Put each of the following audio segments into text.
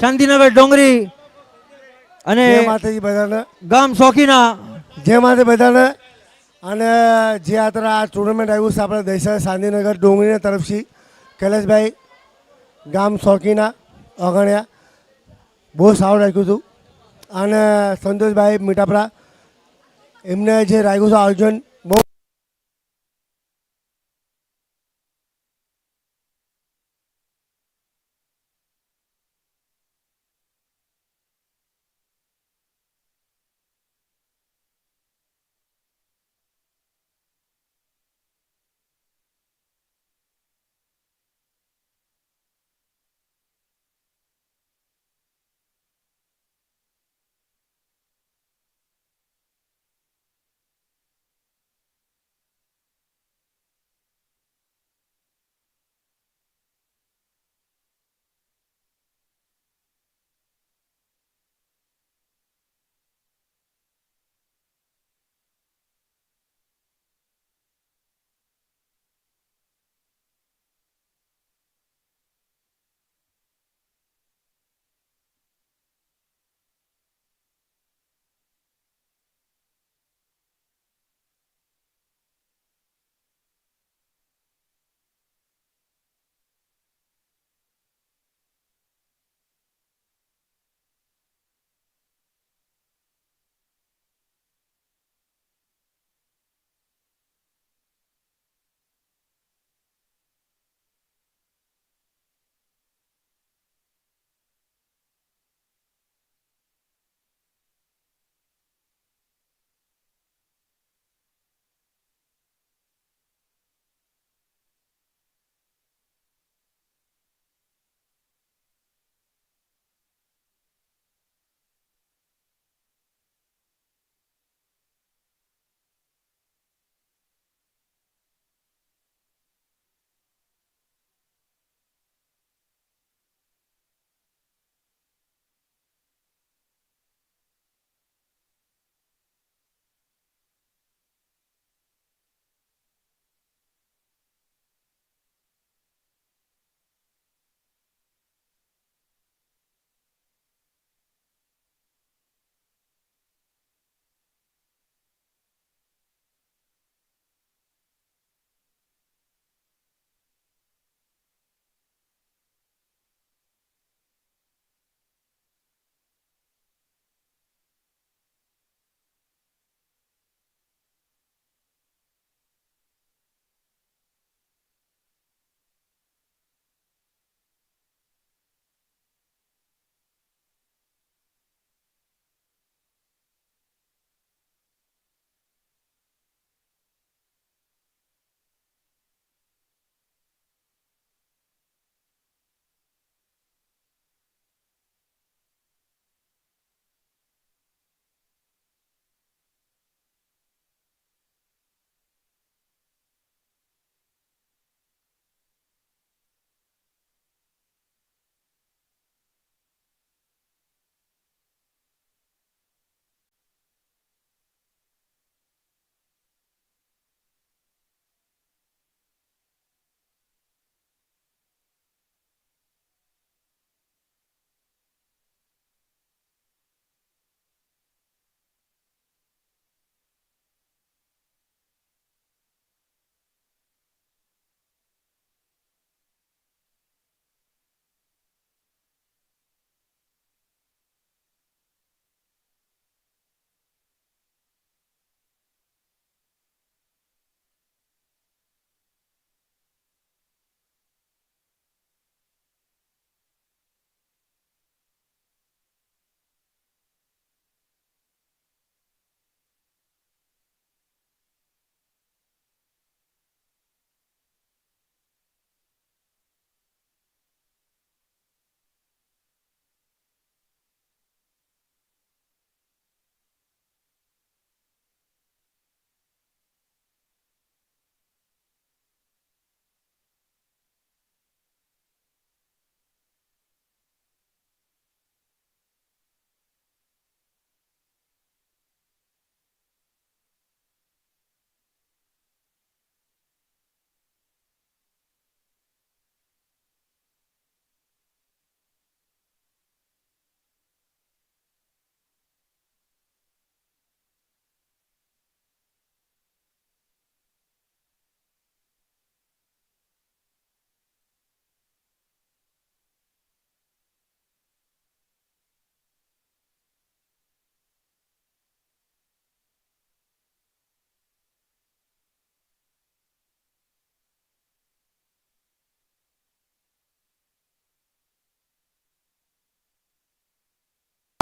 શાંતિનગર ડોંગરી અને જય માતાજી બધાને. ગામ શોખીના જય માતા બધાને. અને જે અત્યારે આ ટુર્નામેન્ટ આવ્યું છે આપણે દહીસર શાંતિનગર ડોંગરીના તરફથી કૈલાસભાઈ ગામ શોખીના અગણ્યા બહુ સારું રાખ્યું હતું. અને સંતોષભાઈ મીઠાપરા એમને જે રાખ્યું છે આયોજન બહુ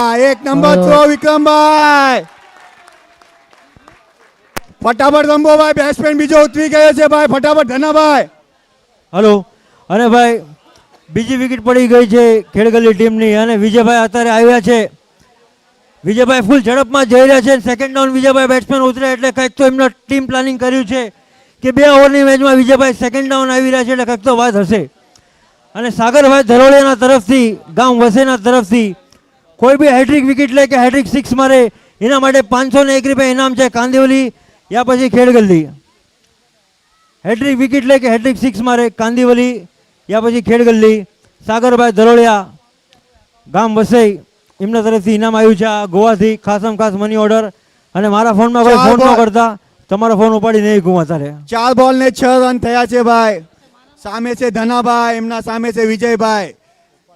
ભાઈ, એક નંબર થ્રો વિક્રમભાઈ. ફટાફટ રમવો ભાઈ, બેટ્સમેન બીજો ઉતરી ગયો છે ભાઈ, ફટાફટ ધનાભાઈ. હલો અને ભાઈ બીજી વિકેટ પડી ગઈ છે ખેડગલી ટીમની અને વિજયભાઈ અત્યારે આવ્યા છે. વિજયભાઈ ફૂલ ઝડપમાં જઈ રહ્યા છે. સેકન્ડ ડાઉન વિજયભાઈ બેટ્સમેન ઉતરે એટલે કંઈક તો એમનો ટીમ પ્લાનિંગ કર્યું છે કે 2 ઓવરની મેચમાં વિજયભાઈ સેકન્ડ ડાઉન આવી રહ્યા છે એટલે કંઈક તો વાત હશે. અને સાગરભાઈ ધરોળિયાના તરફથી ગામ વસેના તરફથી કોઈ બી હેટ્રિક વિકેટ લે કે હેટ્રિક 6 મારે એના માટે 501 રૂપિયા ઇનામ છે. કાંદિવલી યા પછી ખેડગલ્લી હેટ્રિક વિકેટ લે કે હેટ્રિક 6 મારે કાંદિવલી યા પછી ખેડગલ્લી સાગરભાઈ ધરોળિયા ગામ વસઈ એમના તરફથી ઇનામ આવ્યું છે. આ ગોવાથી ખાસમ ખાસ મની ઓર્ડર. અને મારા ફોનમાં કોઈ ફોન ન કરતા, તમારો ફોન ઉપાડી નહીં ગુમા તારે. 4 બોલ ને 6 રન થયા છે ભાઈ. સામે છે ધનાભાઈ, એમના સામે છે વિજયભાઈ.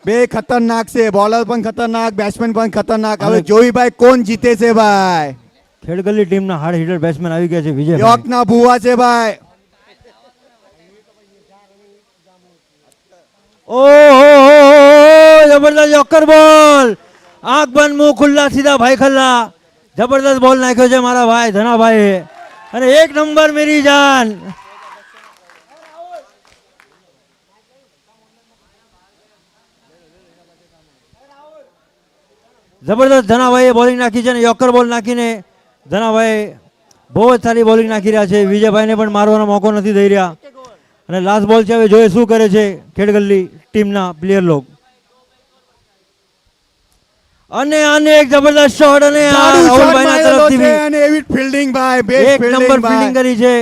બે ખતરનાક છે, બોલર પણ ખતરનાક, બેટ્સમેન પણ ખતરનાક. હવે જોઈ ભાઈ કોણ જીતે છે ભાઈ. ખેડગલ્લી ટીમના હાર્ડ હિટર બેટ્સમેન આવી ગયા છે વિજય. યોર્કના ભુવા છે ભાઈ. ઓહો જબરદસ્ત યોકર બોલ, આંખ બંધ મુંહ ખુલ્લા સીધા ભાઈ ખલ્લા. જબરદસ્ત બોલ નાખ્યો છે મારા ભાઈ ધનાભાઈ અને 1 નંબર મેરી જાન. જબરદસ્ત ધનાભાઈએ બોલિંગ નાખી છે અને યોકર બોલ નાખીને ધનાભાઈ બહુ જ સારી બોલિંગ નાખી રહ્યા છે. વિજયભાઈને પણ મારવાનો મોકો નથી દઈ રહ્યા. અને લાસ્ટ બોલ છે, હવે જોઈએ શું કરે છે ખેડગલ્લી ટીમના પ્લેયર લોક. અને આને એક જબરદસ્ત શોટ અને રાહુલભાઈના તરફથી અને એવી ફિલ્ડિંગ ભાઈ, એક નંબર ફિલ્ડિંગ કરી છે.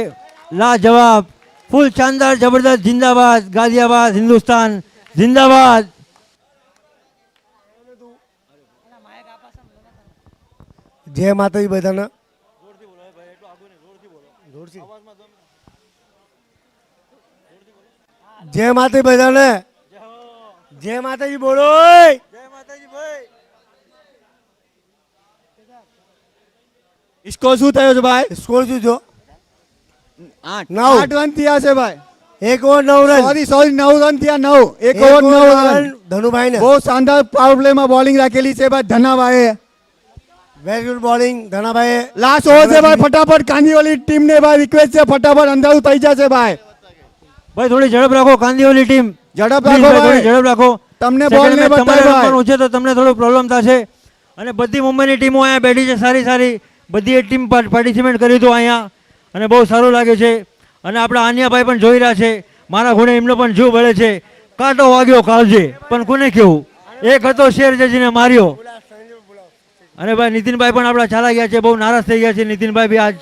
લાજવાબ, ફૂલ શાનદાર, જબરદસ્ત. જિંદાબાદ ગાઝિયાબાદ, હિન્દુસ્તાન જિંદાબાદ. જય માતાજી બધાને. જય માતાજી બધાને. જય માતાજી બોલો. સ્કોર શું થયો છે ભાઈ? સ્કોર શું છો? 8 રન થયા છે ભાઈ. 1 ઓવર 9 રન. સોરી 9 રન થયા. 9 1 ઓવર 9 રન. ધનુભાઈ ને બહુ શાનદાર પાવર પ્લે માં બોલિંગ રાખેલી છે ભાઈ ધનાભાઈએ. Very good bowling Dhanabhai. Last over છે ભાઈ, ફટાફટ કાંદીવલી ટીમ ને ભાઈ રિક્વેસ્ટ છે, ફટાફટ અંધારું થઈ જશે ભાઈ. ભાઈ થોડી ઝડપ રાખો કાંદિવલી ટીમ, ઝડપ Please રાખો ભાઈ, થોડી ભાઈ. ઝડપ રાખો. તમને Second બોલ ને match તમારે બતાવો રમવાનું છે તો તમને થોડું પ્રોબ્લેમ થશે. અને બધી મુંબઈની ટીમો અહીંયા બેઠી છે સારી સારી, બધી ટીમ પાર્ટિસિપેટ કર્યું હતું અહીંયા અને બહુ સારું લાગે છે. અને આપણા આન્યાભાઈ પણ જોઈ રહ્યા છે, મારા ખૂણે એમનો પણ જીવ બળે છે. કાંટો વાગ્યો કાળજે, પણ કોને કેવું, એક હતો શેર જજીને માર્યો. અને ભાઈ નીતિનભાઈ પણ આપણા ચાલા ગયા છે, બહુ નારાજ થઈ ગયા છે નીતિનભાઈ બી આજ.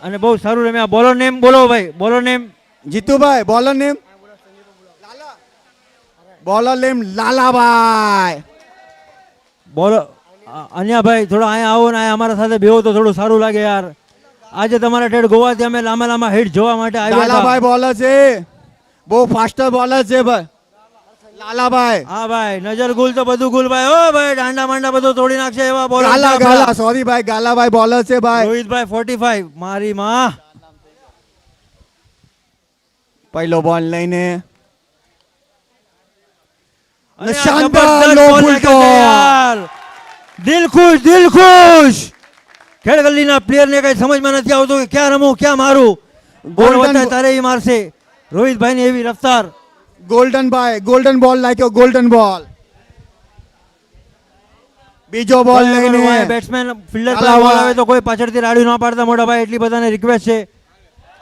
અને બહુ સારું રમ્યા. બોલર નેમ બોલો ભાઈ, bowler name. Jitubhai bowler name Lalabhai. બોલો અન્યાભાઈ થોડા અહીંયા આવો ને અહીંયા અમારા સાથે બેહો તો થોડું સારું લાગે યાર. આજે તમારા ઠેઠ ગોવાથી અમે લાંબા લાંબા હિટ જોવા માટે આવ્યા લાલાભાઈ હતા. બોલર છે, બહુ ફાસ્ટર બોલર છે ભાઈ લાલાભાઈ. હા ભાઈ, નજર ગુલ તો બધું ગુલ ભાઈ. ઓ ભાઈ દાંડા માંડા બધું તોડી નાખશે એવા બોલર. ગાલા સોરી ભાઈ, ગાલાભાઈ બોલર છે ભાઈ. રોહિતભાઈ 45 મારી માં. પહેલો બોલ લઈને અને આ શાનદાર જબરદસ્ત લો બોલ ફૂલટો. નાખ્યો છે યાર. દિલ ખુશ, દિલ ખુશ. ખેડગલ્લીના પ્લેયરને કઈ સમજમાં નથી આવતું કે ક્યાં રમવું ક્યાં મારું. ગોલ Golden વચ્ચે તારે ઈ મારશે. રોહિતભાઈની એવી રફતાર. ગોલ્ડન બોલ નાખ્યો, ગોલ્ડન બોલ. બીજો બોલ લઈને બેટ્સમેન ફિલ્ડર પર ગાલાભાઈ. બોલ આવે તો કોઈ પાછળથી રાડ્યું ના પાડતા મોટા ભાઈ, એટલી બધાને રિક્વેસ્ટ છે.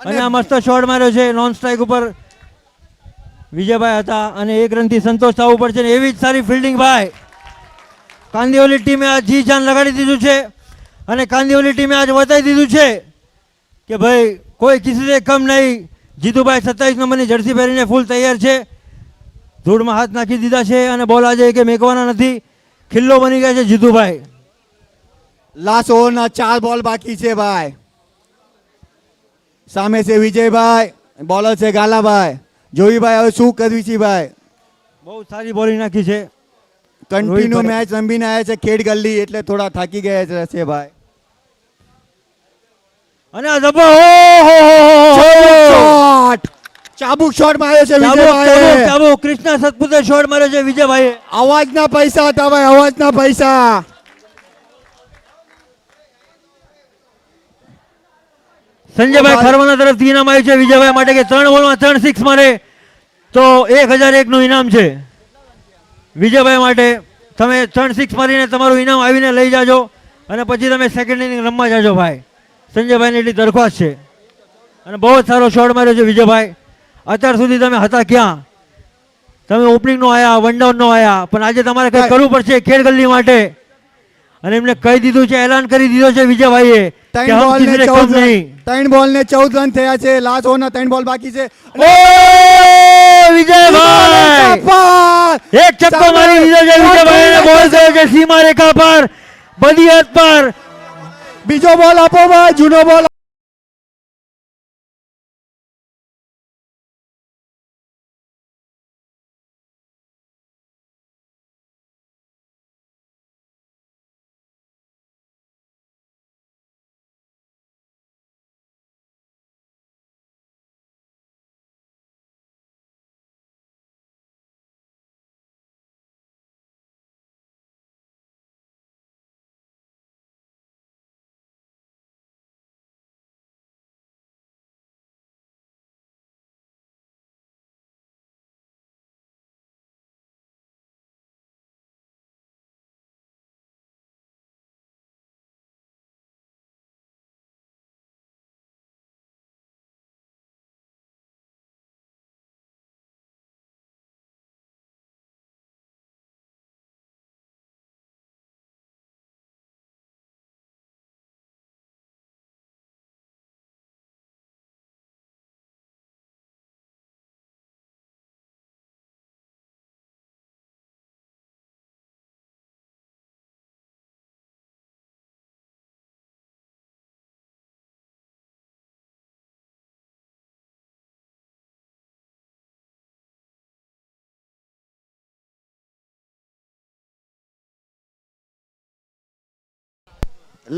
અને આ મસ્ત શોટ માર્યો છે નોન સ્ટ્રાઇક ઉપર, વિજયભાઈ હતા. અને 1 રનથી સંતોષ થવું પડશે ને એવી જ સારી ફિલ્ડિંગ ભાઈ. કાંદિવલી ટીમે આજ જી જાન લગાડી દીધું છે અને કાંદિવલી ટીમે આજ બતાવી દીધું છે કે ભાઈ કોઈ કિસી સે કમ નહીં. જીતુભાઈ 27 નંબરની જર્સી પહેરીને ફૂલ તૈયાર છે, ધૂળમાં હાથ નાખી દીધા છે અને બોલ આજે કે મેકવાના નથી. ખિલ્લો બની ગયા છે જીતુભાઈ. લાસ્ટ ઓવરના 4 બોલ બાકી છે ભાઈ. સામે છે વિજયભાઈ, બોલર છે ગાલાભાઈ. જોઈભાઈ હવે શું કરવી છે ભાઈ. બહુ સારી બોલિંગ નાખી છે. કન્ટિન્યુ રોહિતભાઈ. મેચ રમીને આવ્યા છે ખેડ ગલ્લી, એટલે થોડા થાકી ગયા છે ભાઈ. અને આ જબો, ઓહો! શોટ ચાબુક શોટ માર્યો છે ચાબુક, વિજયભાઈ. ચાબુક. કૃષ્ણા સતપુતે શોટ માર્યો છે વિજયભાઈએ. અવાજના પૈસા હતા ભાઈ, અવાજના પૈસા. સંજયભાઈ ખરવાના તરફથી ઇનામ આવ્યું છે વિજયભાઈ માટે કે 3 બોલમાં 3 સિક્સ મારે તો 1001 નું ઇનામ છે વિજયભાઈ માટે. તમે 3 સિક્સ મારીને તમારું ઇનામ આવીને લઈ જાજો અને પછી તમે સેકન્ડ ઇનિંગ રમવા જાજો ભાઈ. સંજયભાઈની એટલી દરખાસ્ત છે અને બહુ જ સારો શોટ માર્યો છે વિજયભાઈ. અત્યાર સુધી તમે હતા ક્યાં? તમે ઓપનિંગ નો આયા, વન ડાઉન નો આયા, પણ આજે તમારે કંઈક કરવું પડશે ખેડ ગલ્લી માટે. અને એમને કહી દીધું છે, એલાન કરી દીધો છે વિજયભાઈએ કે ત્રણ હમ બોલ ને કિસી ને 14 કમ નહીં. 3 બોલ ને 14 રન થયા છે. લાસ્ટ ઓવરના 3 બોલ બાકી છે. ઓ વિજયભાઈ એક ચક્કો મારી દીધો છે વિજયભાઈ અને બોલ થયો છે સીમા રેખા પર, બધી હદ પર. બીજો બોલ આપો ભાઈ, જૂનો બોલ.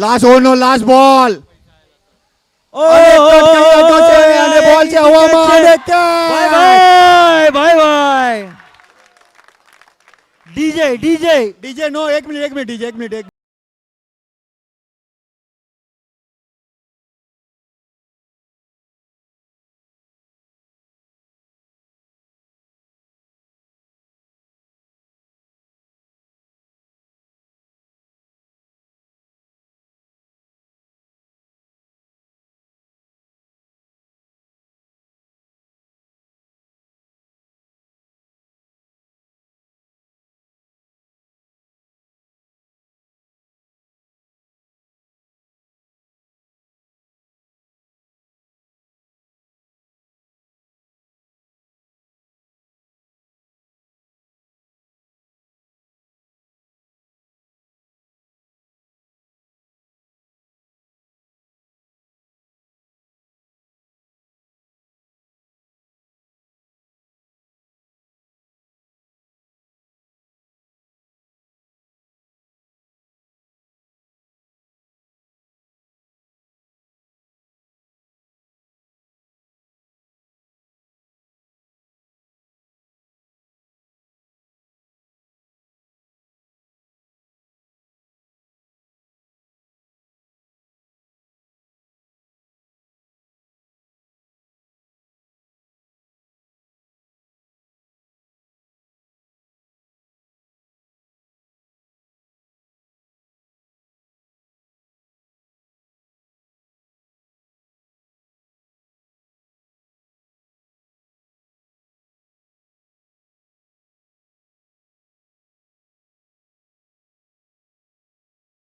લાસ્ટ ઓવરનો લાસ્ટ બોલ. અને cut કરી નાખ્યો છે અને બોલ છે હવામાં અને ભાઈ catch. ભાઈ ભાઈ ડીજે ડીજે ડીજે નો, એક મિનિટ ડીજે, એક મિનિટ.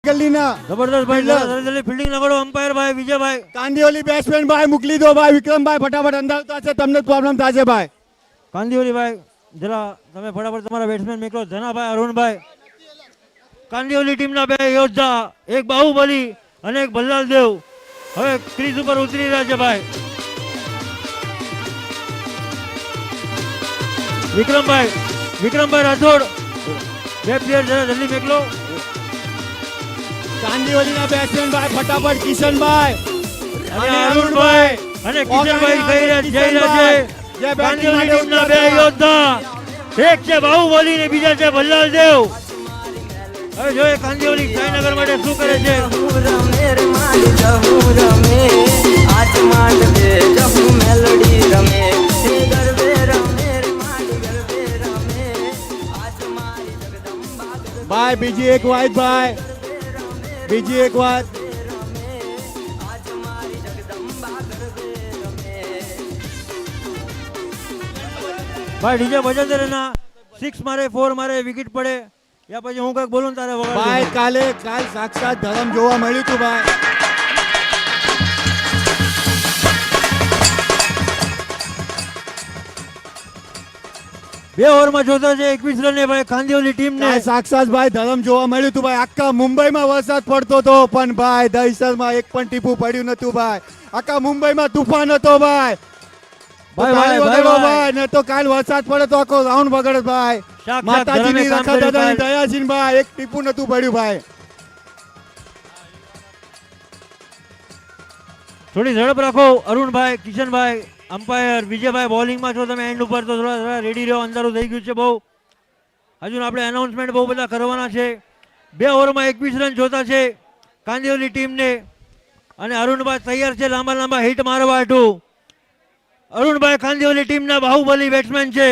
ગલ્લીના જબરદસ્ત ભાઈ, જલ્દી ફિલ્ડિંગ લગાડો અમ્પાયર ભાઈ વિજયભાઈ. કાંદીઓલી બેટ્સમેન ભાઈ મોકલી દો ભાઈ. વિક્રમભાઈ ફટાફટ અંદર થશે, તમને પ્રોબ્લેમ થશે ભાઈ. કાંદીઓલી ભાઈ જરા તમે ફટાફટ તમારા બેટ્સમેન મેકલો. ધનાભાઈ, અરુણભાઈ, કાંદીઓલી ટીમના બે યોદ્ધા, એક બાહુબલી અને એક ભલ્લાલ દેવ હવે ક્રીઝ ઉપર ઉતરી રહ્યા છે ભાઈ. વિક્રમભાઈ રાઠોડ, બે પ્લેયર જરા જલ્દી મેકલો. કાંદીઓલીના બેટ્સમેન ભાઈ ફટાફટ કિશનભાઈ અને અરુણભાઈ અને કિશનભાઈ જઈ રહ્યા છે જે batting કાંદિવલી માટે ટીમના બે ઉતર્યા. યોદ્ધા, એક છે બાહુબલી ને બીજા છે ભલ્લાલ દેવ. હવે જોઈએ કાંદિવલી સાઈનગર માટે શું કરે છે. ભાઈ બીજી એક વાઇડ ભાઈ, બીજી એક વાત. ભાઈ ડીજે ભજન ના 6 મારે 4 મારે વિકેટ પડે યા પછી હું કઈક બોલું ને તારે વગાડ ભાઈ દેજો. કાલ સાક્ષાત ધરમ જોવા મળ્યું હતું ભાઈ. બે ઓવરમાં જોતા છે 21 રને ભાઈ કાંદિવલી ટીમ ને. કાલ સાક્ષાત ભાઈ ધરમ જોવા મળ્યું હતું ભાઈ. આખા મુંબઈમાં વરસાદ પડતો હતો પણ ભાઈ દહીસરમાં એક પણ ટીપું પડ્યું નતું ભાઈ. આખા મુંબઈમાં તુફાન હતો ભાઈ. ભાઈ, તાળી ભાઈ, વગાડો ભાઈ. ભાઈ, ને તો કાલ વરસાદ પડે તો આખો રાઉન્ડ બગડે ભાઈ. સાક્ષાત માતાજીની ધરમે કામ રખા કર્યું દાદાની ભાઈ. દયાજીન ભાઈ એક ટીપું નતું પડ્યું ભાઈ. થોડી ઝડપ રાખો અરુણભાઈ, કિશનભાઈ, અમ્પાયર વિજયભાઈ બોલિંગમાં છો તમે એન્ડ ઉપર તો થોડા રેડી રહ્યો. અંધારું થઈ ગયું છે બહુ. હજુ આપણે એનાઉન્સમેન્ટ બહુ બધા કરવાના છે. બે ઓવરમાં 21 રન જોતા છે કાંદિવલી ટીમને અને અરુણભાઈ તૈયાર છે લાંબા લાંબા હિટ મારવા હાટુ. અરુણભાઈ કાંદિવલી ટીમના બાહુબલી બેટ્સમેન છે.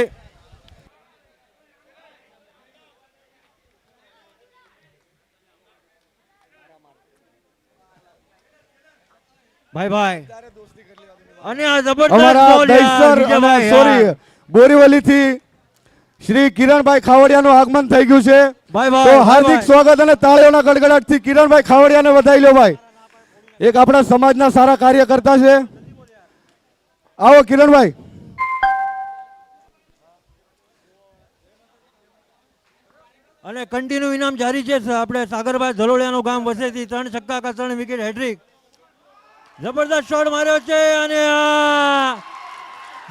ભાઈ ભાઈ અને આ જબરદસ્ત અમારા ball યાર, દહીસર વિજયભાઈ અને સોરી યાર. બોરીવલી થી શ્રી કિરણભાઈ ખાવડિયાનું આગમન થઈ ગયું છે. ભાઈ તો ભાઈ હાર્દિક ભાઈ. સ્વાગત અને તાળીઓના ગડગડાટથી કિરણભાઈ ખાવડિયાને વધાવી લો ભાઈ. એક આપણા સમાજના સારા કાર્યકર્તા છે. આવો કિરણભાઈ. અને કન્ટિન્યુ ઇનામ જારી છે આપણે સાગરભાઈ ધલોડિયાનું ગામ વસેથી 3 છક્કા કા 3 વિકેટ હેટ્રિક. જબરદસ્ત શોટ માર્યો છે અને આ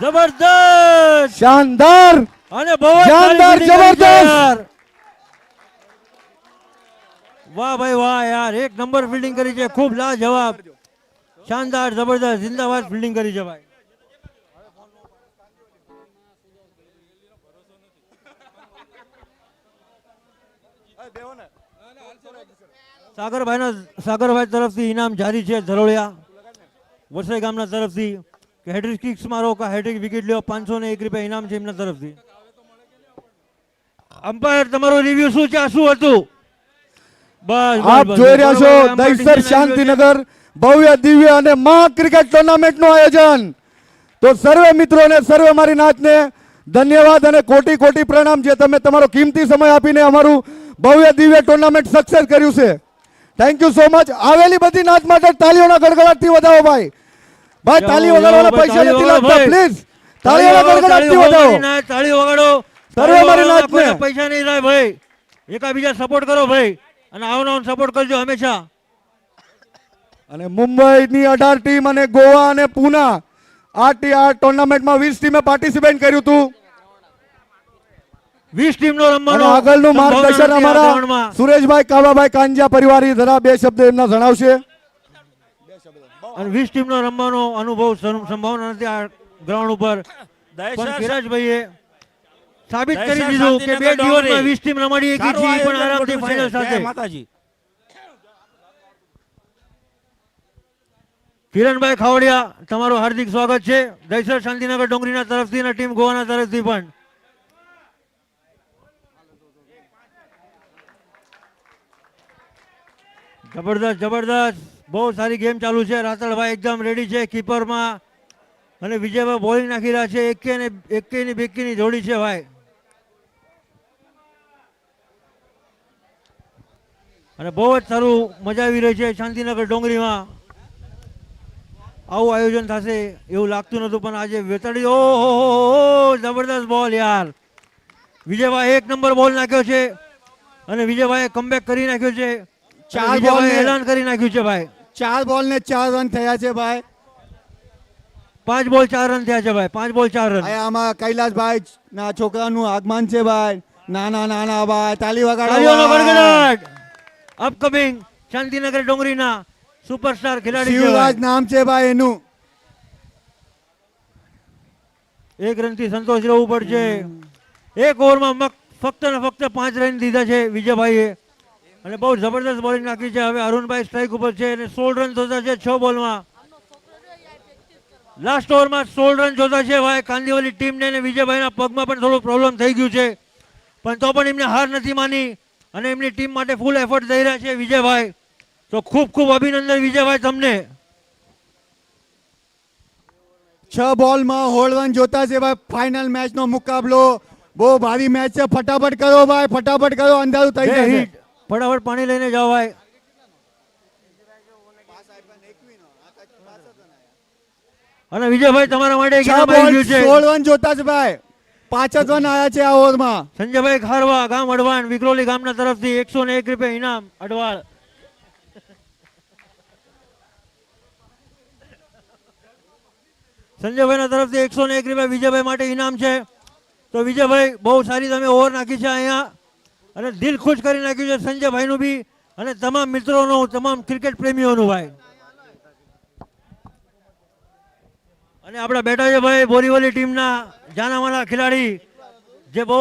જબરદસ્ત શાનદાર અને બહુ જ શાનદાર, સારી fielding કરી છે જબરદસ્ત. યાર. વાહ ભાઈ વાહ યાર, એક નંબર ફિલ્ડિંગ કરી છે, ખૂબ લાજવાબ, શાનદાર, જબરદસ્ત, જિંદાબાદ ફિલ્ડિંગ કરી છે ભાઈ. સાગરભાઈ તરફથી ઇનામ જારી છે ધરોળિયા વસઈ ગામના તરફથી કે હેટ્રિક કિક્સ મારો કે હેટ્રિક વિકેટ લ્યો 501 રૂપિયા ઇનામ છે એમના તરફથી. અમ્પાયર તમારો રિવ્યુ શું છે, આ શું હતું? બસ આપ જોઈ રહ્યા છો દહીસર શાંતિનગર ભવ્ય દિવ્ય અને મહા ક્રિકેટ ટુર્નામેન્ટનું આયોજન. તો સર્વે મિત્રોને સર્વે મારી નાચને ધન્યવાદ અને કોટી કોટી પ્રણામ જે તમે તમારો કિંમતી સમય આપીને અમારું ભવ્ય દિવ્ય ટુર્નામેન્ટ સક્સેસ કર્યું છે. Thank you so much. આવેલી બધી નાચ માટે તાળીઓના ગડગડાટથી વધાવો ભાઈ. ભાઈ તાળી વગાડવાના પૈસા નથી લાગતા પ્લીઝ. તાળીઓના ગડગડાટથી વધાવો. તાળી વગાડો. સર્વે મારી નાચને. કોઈને પૈસા નહીં થાય ભાઈ, એકાબીજા સપોર્ટ કરો ભાઈ અને આવનો સપોર્ટ કરજો હંમેશા. અને મુંબઈની 18 ટીમ અને ગોવા અને પુના આ ટુર્નામેન્ટમાં 20 ટીમે પાર્ટિસિપેટ કર્યું હતું. 20 ટીમનો અને રમવાનો આગળનું સંભાવના માર્ગદર્શન નથી આ અમારા ગ્રાઉન્ડમાં. સુરેશભાઈ કાવાભાઈ કાંજિયા પરિવારી જરા બે શબ્દ એમના જણાવશે. અને 20 ટીમનો રમવાનો અનુભવ સંભાવના નથી આ ગ્રાઉન્ડ ઉપર. પણ કિરાજભાઈએ સાબિત કરી દીધું કે 2 દિવસમાં 20 ટીમ રમાડી એકી છે, ઈ પણ આરામથી ફાઇનલ સાથે. માતાજી કિરણભાઈ ખાવડિયા તમારું હાર્દિક સ્વાગત છે દહીસર શાંતિનગર ડોંગરીના તરફથી અને ટીમ ગોવાના તરફથી પણ. જબરદસ્ત જબરદસ્ત, બહુ સારી ગેમ ચાલુ છે. રાતળભાઈ એકદમ રેડી છે કીપરમાં અને વિજયભાઈ બોલિંગ નાખી રહ્યા છે. એકેની બેકીની જોડી છે ભાઈ. અને બહુ જ સારું મજા આવી રહી છે શાંતિનગર ડોંગરીમાં. આવું આયોજન થશે એવું લાગતું નતું પણ આજે વેતાડી ઓહો જબરદસ્ત બોલ યાર. વિજયભાઈ 1 નંબર બોલ નાખ્યો છે અને વિજયભાઈએ કમબેક કરી નાખ્યો છે. ચાર વિજયભાઈએ બોલને- એલાન કરી નાખ્યું છે ભાઈ. 4 બોલ ને 4 રન થયા છે ભાઈ. 5 બોલ 4 રન થયા છે ભાઈ. 5 બોલ 4 રન. અહીંયા આમાં કૈલાસભાઈ ના છોકરાનું આગમન છે ભાઈ. નાના નાના ભાઈ તાલી તાળીઓનો વગાડો. ગડગડાટ. અપકમિંગ શાંતિનગર ડોંગરીના સુપરસ્ટાર ખેલાડી છે શિવરાજ ભાઈ. નામ છે ભાઈ એનું. એક રનથી સંતોષ રહેવું પડશે. એક ઓવરમાં ફક્ત ને ફક્ત 5 રન દીધા છે વિજયભાઈએ અને બહુ જબરદસ્ત બોલિંગ નાખી છે. હવે અરુણભાઈ સ્ટ્રાઇક ઉપર છે અને 16 રન જોતા છે 6 બોલમાં. લાસ્ટ ઓવરમાં 16 રન જોતા છે ભાઈ કાંદીવલી ટીમને અને વિજયભાઈના પગમાં પણ થોડું પ્રોબ્લેમ થઈ ગયું છે, પણ તો પણ એમને હાર નથી માની અને એમની ટીમ માટે ફૂલ એફર્ટ દઈ રહ્યા છે વિજયભાઈ. તો ખૂબ ખૂબ અભિનંદન વિજયભાઈ તમને. 6 બોલમાં 16 રન જોતા છે ભાઈ. ફાઇનલ મેચનો મુકાબલો બહુ ભારી મેચ છે. ફટાફટ કરો ભાઈ, ફટાફટ કરો, અંધારું થઈ બે જશે. હિટ. ફટાફટ પાણી લઈને જાઓ ભાઈ. અને વિજયભાઈ તમારા માટે એક 6 ઇનામ બોલ આવી ગયું છે. 16 રન જોતા છે ભાઈ. 5 જ રન આવ્યા છે આ ઓવરમાં. સંજયભાઈ ખારવા ગામ અડવાણ વિક્રોલી ગામના તરફથી 101 રૂપિયા ઇનામ અડવાળ. સંજયભાઈના તરફથી 101 રૂપિયા વિજયભાઈ માટે ઇનામ છે. તો વિજયભાઈ બહુ સારી તમે ઓવર નાખી છે અહીંયા અને દિલ ખુશ કરી નાખ્યું છે સંજયભાઈનું બી અને તમામ મિત્રોનું, તમામ ક્રિકેટ પ્રેમીઓનું ભાઈ. અને આપણા બેટા છે ભાઈ બોરીવલી ટીમના જાનામાના ખેલાડી જે બહુ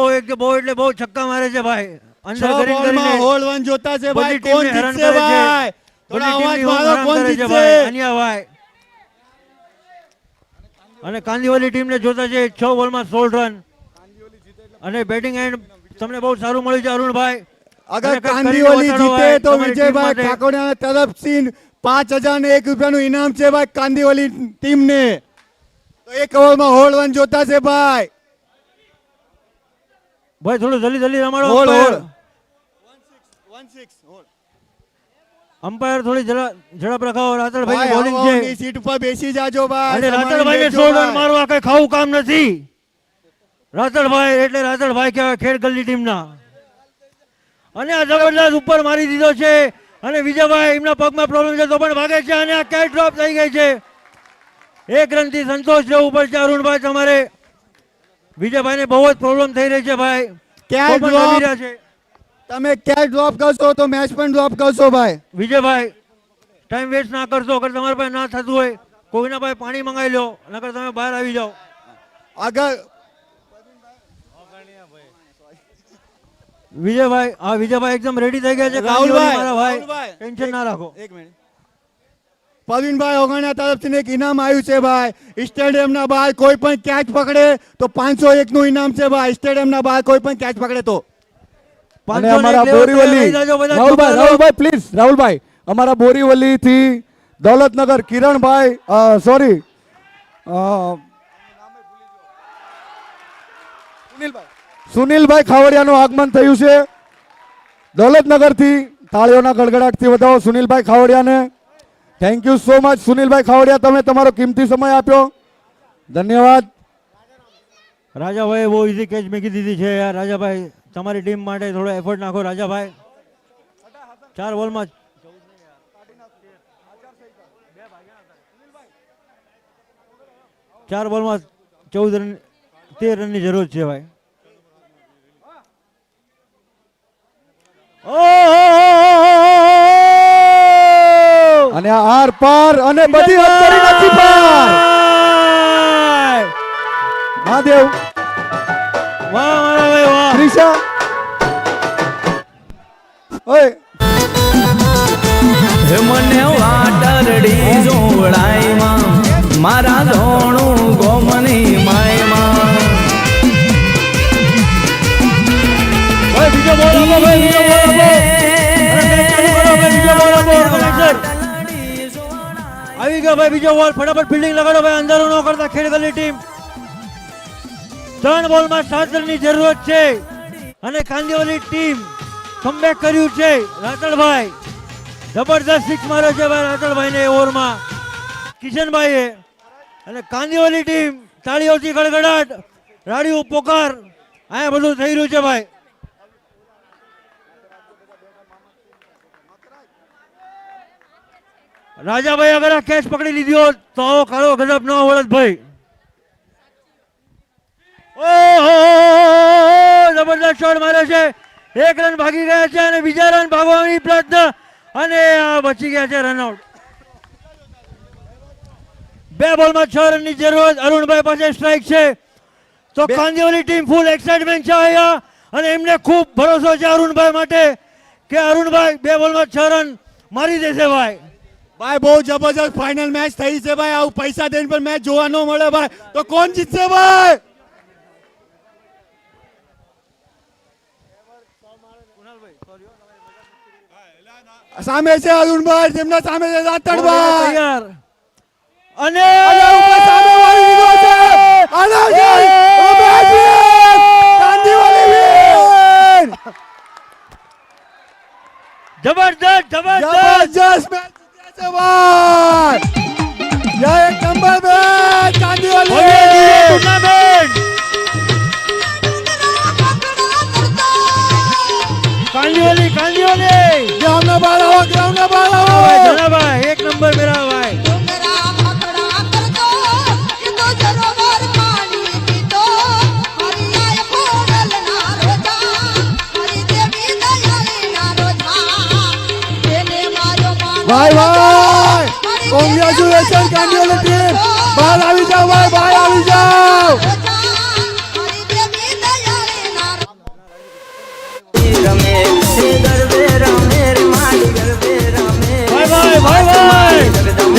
એટલે બહુ છક્કા મારે છે ભાઈ. 6 બોલમાં 16 રન જોતા છે ભાઈ. કોણ જીતશે ભાઈ? થોડા અવાજ મારો, કોણ જીતશે? અનિયાભાઈ અને કાંદીવલી ટીમને જોતા છે 6 બોલમાં 16 રન અને બેટિંગ એન્ડ તમને બહુ સારું મળ્યું છે અરુણભાઈ. અગર અને કંઈક કાંદીવલી કરીને બતાડો જીતે ભાઈ તો તમારી ટીમ વિજયભાઈ માટે. કાકોડિયા તરફથી 5001 રૂપિયાનું ઇનામ છે ભાઈ કાંદીવલી ટીમને. તો 1 ઓવરમાં 16 રન જોતા છે ભાઈ. ભાઈ થોડું જલ્દી રમાડો. હોલ umpire. હોલ 16 અમ્પાયર થોડી ઝડપ રખાવો. રાતળભાઈ ભાઈ બોલિંગ આવો, છે ની સીટ ઉપર બેસી જાજો ભાઈ. અને તમારી રાતળભાઈને લેજો 16 રન ભાઈ. મારવા કઈ ખાવું કામ નથી. રાતળભાઈ એટલે રાતળભાઈ કહેવાય ખેડ ગલ્લી ટીમના. અને આ જબરદસ્ત ઉપર મારી દીધો છે અને વિજયભાઈ એમના પગમાં પ્રોબ્લેમ છે તો પણ ભાગે છે અને આ કેચ ડ્રોપ થઈ ગઈ છે. 1 રનથી સંતોષ રહેવું પડશે અરુણભાઈ તમારે. વિજયભાઈને બહુ જ પ્રોબ્લેમ થઈ રહી છે ભાઈ. ક્યાંય તો પણ drop. રમી રહ્યા છે. તમે ક્યાંય ડ્રોપ કરશો તો મેચ પણ ડ્રોપ કરશો ભાઈ. વિજયભાઈ ટાઈમ વેસ્ટ ના કરશો. અગર તમારા પાસે ના થતું હોય કોઈના પાસે પાણી મંગાવી લો નકર તમે બહાર આવી જાઓ. અગર વિજયભાઈ એકદમ રેડી થઈ ગયા છે. રાહુલભાઈ, મારા ભાઈ રાહુલભાઈ, ટેન્શન ના રાખો. એક મિનિટ. પ્રવીણભાઈ ઓગણિયા તરફથી એક ઇનામ આવ્યું છે ભાઈ. સ્ટેડિયમના બહાર કોઈ પણ કેચ પકડે તો 501 નું ઇનામ છે ભાઈ. સ્ટેડિયમના બહાર કોઈ પણ કેચ પકડે તો. અને 501 અમારા લેવલ બોરીવલી લઈ જાજો બધા. રાહુલભાઈ પ્લીઝ રાહુલભાઈ અમારા બોરીવલી થી દૌલતનગર કિરણભાઈ સોરી સુનિલભાઈ ખાવડિયાનું આગમન થયું છે. દૌલતનગર થી તાળીઓના ગડગડાટથી વધાવો સુનિલભાઈ ખાવડિયાને. થેન્ક યુ સો મચ સુનિલભાઈ ખાવડિયા, તમે તમારો કિંમતી સમય આપ્યો, ધન્યવાદ. રાજાભાઈ બહુ ઈઝી કેચ મૂકી દીધી છે યાર. રાજાભાઈ તમારી ટીમ માટે થોડો એફર્ટ નાખો રાજાભાઈ. 4 બોલમાં 14 રન 13 રનની જરૂર છે ભાઈ. અને આર પાર અને બધી હદ કરી નાખી પાર. મહાદેવ વાહ મારા ભાઈ વાહ. ત્રિષા ઓય મને વાટરડી જોડાઈમાં મારા ધોણું ગોમની માયમાં ભાઈ બીજો બોલ આપો ભાઈ બીજો બોલ આપો. અરે મેચ ચાલુ કરો ભાઈ બીજો બોલ આપો. કનેક્શન આવી ગયો ભાઈ બીજો બોલ. ફટાફટ ફિલ્ડિંગ લગાડો ભાઈ. અંધારું ન કરતા ખેડ ગલી ટીમ. 3 બોલમાં 7 રનની જરૂરત છે અને કાંદીવલી ટીમ કમબેક કર્યું છે. રાતળભાઈ જબરદસ્ત સિક્સ માર્યો છે ભાઈ રાતળભાઈને ઓવરમાં કિશનભાઈએ. અને કાંદીવલી ટીમ તાળીઓથી ગડગડાટ રાડીઓ પોકાર અહીંયા બધું થઈ રહ્યું છે ભાઈ. રાજાભાઈ અગર આ કેચ પકડી લીધી હોત તો આવો કાળો ગજબ ન વળત ભાઈ. ઓહો જબરદસ્ત શોટ માર્યો છે. 1 રન ભાગી ગયા છે અને બીજા રન ભાગવાની પ્રયત્ન અને આ બચી ગયા છે રનઆઉટ. 2 બોલમાં 6 રનની જરૂરત. અરુણભાઈ પાસે સ્ટ્રાઇક છે તો કાંદિવલી ટીમ ફૂલ એક્સાઇટમેન્ટ છે અહીંયા અને એમને ખૂબ ભરોસો છે અરુણભાઈ માટે કે અરુણભાઈ 2 બોલમાં 6 રન મારી દેશે ભાઈ. ભાઈ બહુ જબરજસ્ત ફાઇનલ મેચ થઈ છે ભાઈ. આવું પૈસા દઈને પણ મેચ જોવા ન મળે ભાઈ. તો કોણ જીતશે ભાઈ? સામે છે અરુણભાઈ, તેમના સામે છે રાતણભાઈ. તૈયાર અને અને ઉપર સામે વાળી દીધો છે. અને મેચ કાંદિવલી win! જબરદસ્ત જબરદસ્ત જબરજસ્ત મેચ જીત્યા છે ભાઈ. જય એક number match Kandivali. Tournament Kandivali ground ના બહાર આવો, ગ્રાઉન્ડ ના બહાર આવો. ધનાભાઈ 1 નંબર મેરા ભાઈ. ભાઈ ભાઈ કોંગ્રેચ્યુલેશન કાંદિવલી ટીમ. બહાર આવી જાઓ ભાઈ, બહાર આવી જાઓ. રમે છે ગરબે રમે રે માડી ગરબે રમે ભાઈ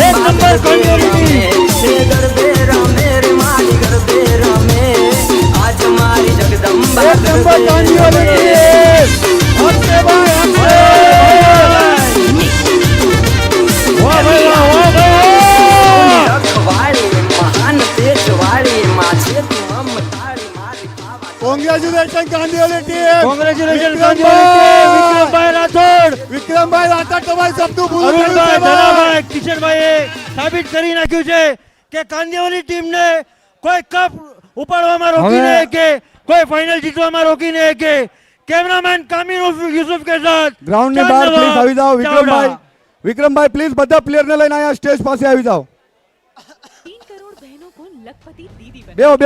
1 નંબર કાંદિવલી છે ગરબે રમે રે માડી ગરબે રમે આજ મારી જગદંબા એક નંબર કાંદિવલી ટીમ. હશે ભાઈ, હશે. વાહ ભાઈ વાહ ભાઈ. રખવાળી મહાન પેટવાળી માં છે તું મમતાળી મારી ખાવા congratulation Kandivali team. Congratulation Kandivali team. Vikrambhai Rathod, Vikrambhai Rathod તમારી સપનું પૂરું અરુણભાઈ, થયું છે ભાઈ. ધનાભાઈ, કિશનભાઈએ સાબિત કરી નાખ્યું છે કે કાંદિવલી ટીમને કોઈ કપ ઉપાડવામાં રોકી નહીં કે કોઈ ફાઇનલ જીતવામાં રોકી નહીં કે. કેમેરામેન કામિલ યુસુફ કે સાથ ગ્રાઉન્ડ ની બહાર પ્લીઝ આવી જાઓ. વિક્રમભાઈ, વિક્રમભાઈ પ્લીઝ બધા પ્લેયર ને લઈને અહીંયા સ્ટેજ પાસે આવી જાઓ. 3 करोड़ बहनों को लखपति दीदी बना બેહો બેહો.